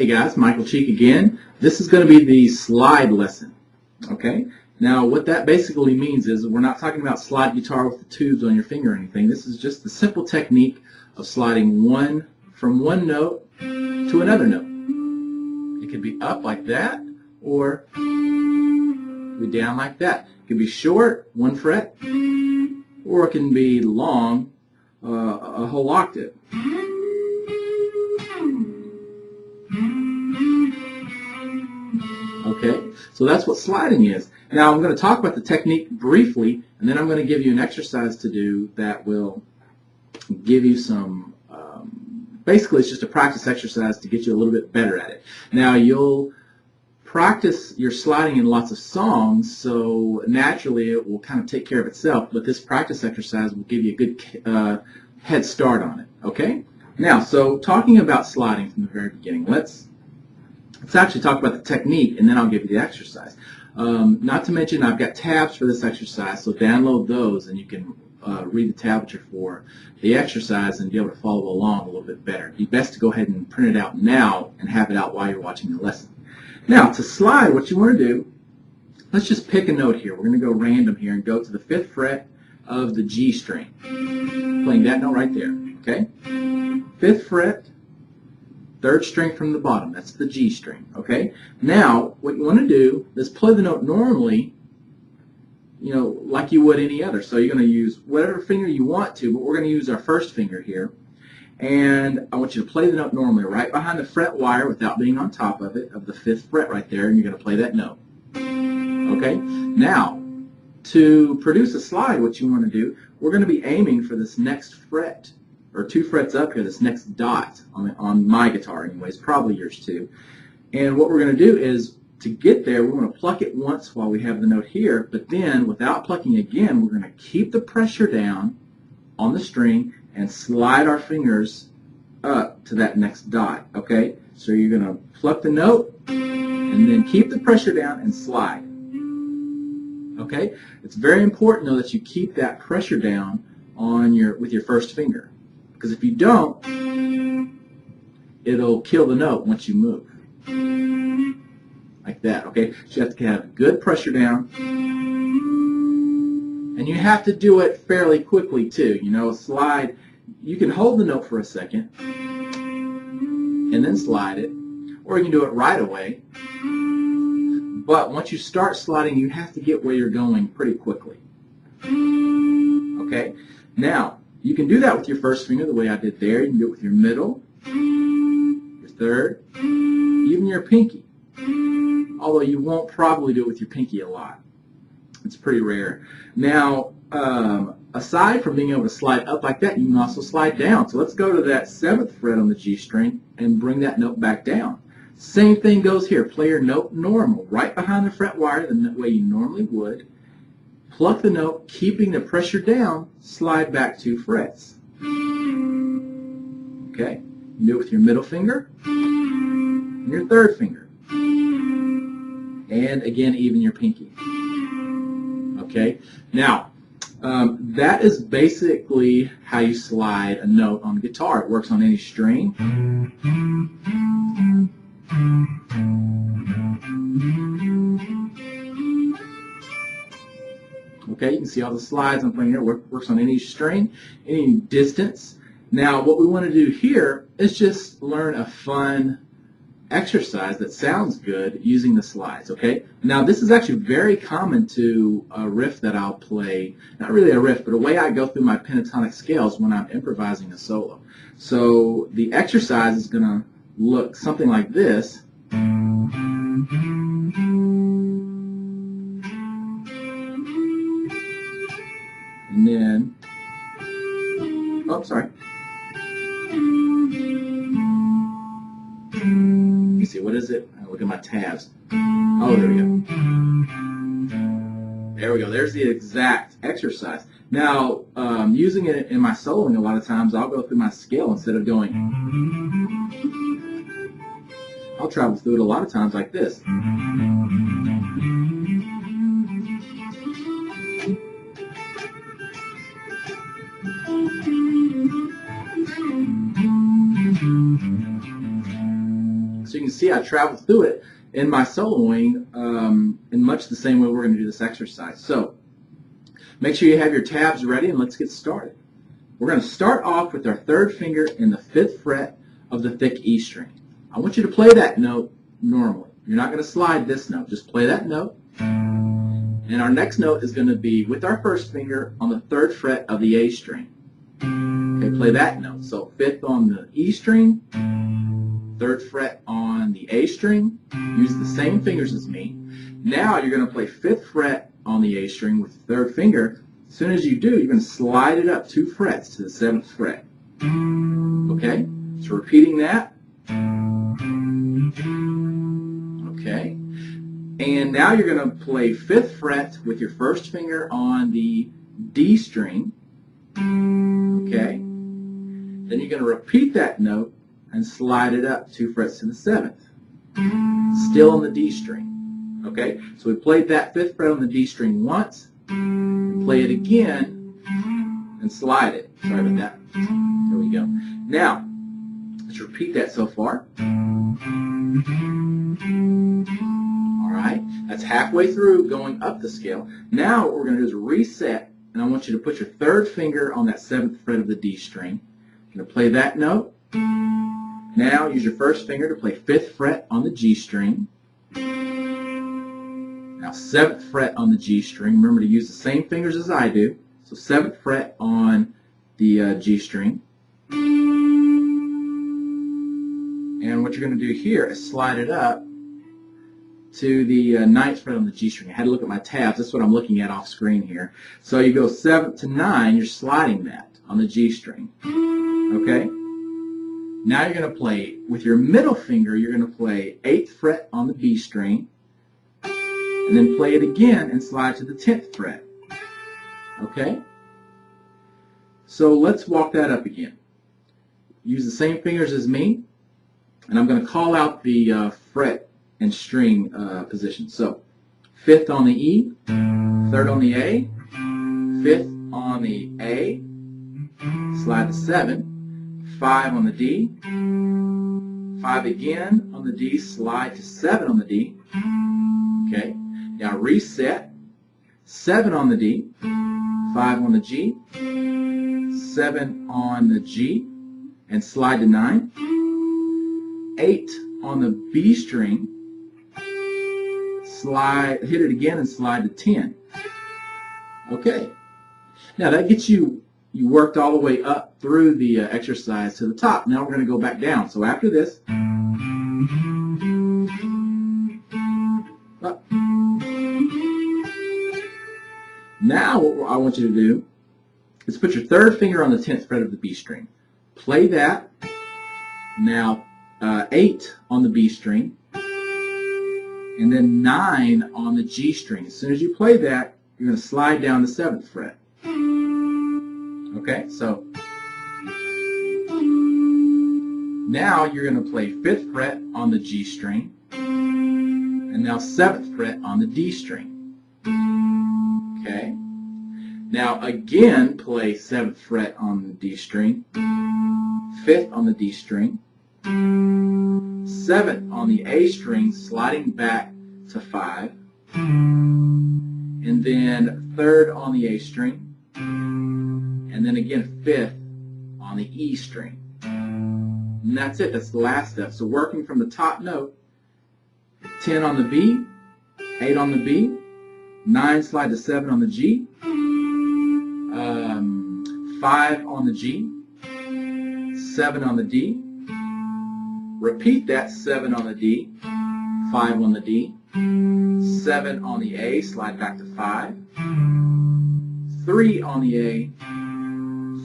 Hey guys, Michael Cheek again. This is going to be the slide lesson. Okay? Now what that basically means is we're not talking about slide guitar with the tubes on your finger or anything. This is just the simple technique of sliding from one note to another note. It could be up like that, or it could be down like that. It can be short, 1 fret, or it can be long, a whole octave. Okay, so that's what sliding is. Now I'm going to talk about the technique briefly, and then I'm going to give you an exercise to do that will give you some, basically it's just a practice exercise to get you a little bit better at it. Now you'll practice your sliding in lots of songs, so naturally it will kind of take care of itself, but this practice exercise will give you a good head start on it. Okay? Now, so talking about sliding from the very beginning, let's actually talk about the technique, and then I'll give you the exercise. Not to mention, I've got tabs for this exercise, so download those, and you can read the tablature for the exercise and be able to follow along a little bit better. It'd be best to go ahead and print it out now and have it out while you're watching the lesson. Now, to slide, what you want to do, let's just pick a note here. We're going to go random here and go to the 5th fret of the G string. Playing that note right there, okay? 5th fret, 3rd string from the bottom. That's the G string, okay? Now, what you want to do is play the note normally, you know, like you would any other. So you're going to use whatever finger you want to, but we're going to use our first finger here. And I want you to play the note normally, right behind the fret wire without being on top of it, of the 5th fret right there, and you're going to play that note. Okay? Now, to produce a slide, what you want to do, we're going to be aiming for this next fret, or 2 frets up here, this next dot on my guitar anyways, probably yours too. And what we're going to do is, to get there, we want to pluck it once while we have the note here, but then without plucking again, we're going to keep the pressure down on the string and slide our fingers up to that next dot, okay? So you're going to pluck the note and then keep the pressure down and slide, okay? It's very important, though, that you keep that pressure down on with your first finger, because if you don't, it'll kill the note once you move. Like that, okay? So you have to have good pressure down, and you have to do it fairly quickly too. You know, slide, you can hold the note for a second and then slide it, or you can do it right away. But once you start sliding, you have to get where you're going pretty quickly. Okay? Now, you can do that with your first finger the way I did there. You can do it with your middle, your third, even your pinky. Although you won't probably do it with your pinky a lot. It's pretty rare. Now, aside from being able to slide up like that, you can also slide down. So let's go to that 7th fret on the G string and bring that note back down. Same thing goes here. Play your note normal, right behind the fret wire, the way you normally would. Pluck the note, keeping the pressure down, slide back 2 frets. Okay? You do it with your middle finger and your 3rd finger. And again, even your pinky. Okay? Now, that is basically how you slide a note on guitar. It works on any string. Okay, you can see all the slides I'm playing here. Works on any string, any distance. Now, what we want to do here is just learn a fun exercise that sounds good using the slides, okay? Now, this is actually very common to a riff that I'll play, not really a riff, but a way I go through my pentatonic scales when I'm improvising a solo. So the exercise is going to look something like this. And then, oh, sorry. You see, what is it? Look at my tabs. Oh, there we go. There we go. There's the exact exercise. Now, using it in my soloing, a lot of times I'll go through my scale instead of going. I'll travel through it a lot of times like this. So you can see I traveled through it in my soloing in much the same way we're going to do this exercise. So make sure you have your tabs ready and let's get started. We're going to start off with our third finger in the 5th fret of the thick E string. I want you to play that note normally. You're not going to slide this note. Just play that note. And our next note is going to be with our first finger on the 3rd fret of the A string. Okay, play that note. So 5th on the E string, 3rd fret on the A string. Use the same fingers as me. Now you're going to play 5th fret on the A string with the 3rd finger. As soon as you do, you're going to slide it up 2 frets to the 7th fret. Okay? So repeating that. Okay? And now you're going to play 5th fret with your first finger on the D string. Okay? Then you're going to repeat that note and slide it up 2 frets to the 7th. Still on the D string. Okay? So we played that 5th fret on the D string once. Play it again and slide it. Sorry about that. There we go. Now, let's repeat that so far. Alright, that's halfway through going up the scale. Now what we're going to do is reset, and I want you to put your 3rd finger on that 7th fret of the D string. You're going to play that note. Now use your first finger to play 5th fret on the G string. Now 7th fret on the G string. Remember to use the same fingers as I do. So 7th fret on the G string. And what you're going to do here is slide it up to the 9th fret on the G string. I had to look at my tabs. That's what I'm looking at off screen here. So you go 7th to 9, you're sliding that on the G string. Okay? Now you're going to play, with your middle finger, you're going to play 8th fret on the B string. And then play it again and slide to the 10th fret. Okay? So let's walk that up again. Use the same fingers as me, and I'm going to call out the fret and string position. So 5th on the E, 3rd on the A, 5th on the A, slide to 7, 5 on the D, 5 again on the D, slide to 7 on the D. Okay? Now reset, 7 on the D, 5 on the G, 7 on the G, and slide to 9, 8 on the B string, slide, hit it again and slide to 10. Okay, now that gets you worked all the way up through the exercise to the top. Now we're going to go back down. So after this, up. Now what I want you to do is put your 3rd finger on the 10th fret of the B string. Play that. Now 8 on the B string, and then 9 on the G string. As soon as you play that, you're going to slide down the 7th fret. Okay, so now you're going to play 5th fret on the G string, and now 7th fret on the D string. Okay. Now again, play 7th fret on the D string, 5th on the D string, 7th on the A string, sliding back to 5, and then 3rd on the A string, and then again 5th on the E string. And that's it. That's the last step. So working from the top note, 10 on the B, 8 on the B, 9 slide to 7 on the G, 5 on the G, 7 on the D, repeat that, 7 on the D, 5 on the D, 7 on the A, slide back to 5, 3 on the A,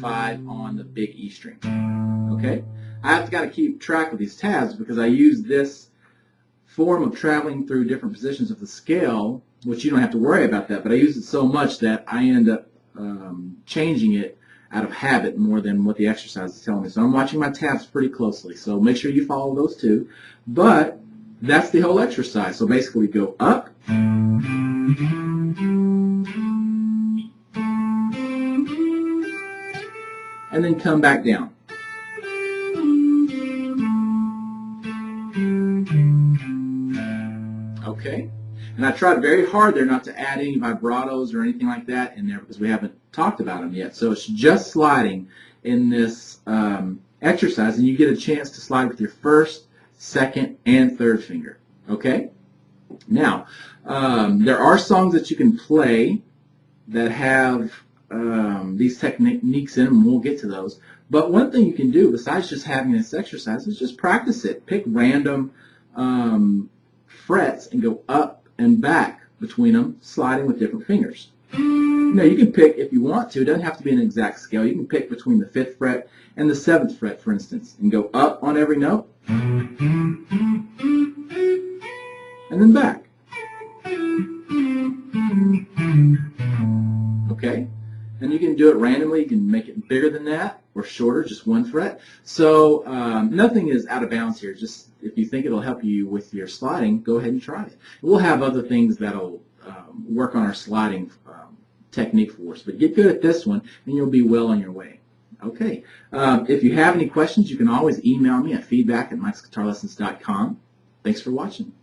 5 on the big E string. Okay? I've got to keep track of these tabs because I use this form of traveling through different positions of the scale, which you don't have to worry about that, but I use it so much that I end up changing it out of habit more than what the exercise is telling me. So I'm watching my tabs pretty closely, so make sure you follow those too. But that's the whole exercise. So basically we go up, and then come back down. Okay? And I tried very hard there not to add any vibratos or anything like that in there because we haven't talked about them yet. So it's just sliding in this exercise, and you get a chance to slide with your first, second, and third finger. Okay? Now, there are songs that you can play that have these techniques in them, and we'll get to those. But one thing you can do, besides just having this exercise, is just practice it. Pick random frets and go up and back between them, sliding with different fingers. Now, you can pick, if you want to, it doesn't have to be an exact scale. You can pick between the 5th fret and the 7th fret, for instance, and go up on every note, and then back. Okay? And you can do it randomly. You can make it bigger than that or shorter, just 1 fret. So nothing is out of bounds here. Just if you think it'll help you with your sliding, go ahead and try it. We'll have other things that'll work on our sliding technique for us. But get good at this one, and you'll be well on your way. Okay. If you have any questions, you can always email me at feedback@mikesguitarlessons.com. Thanks for watching.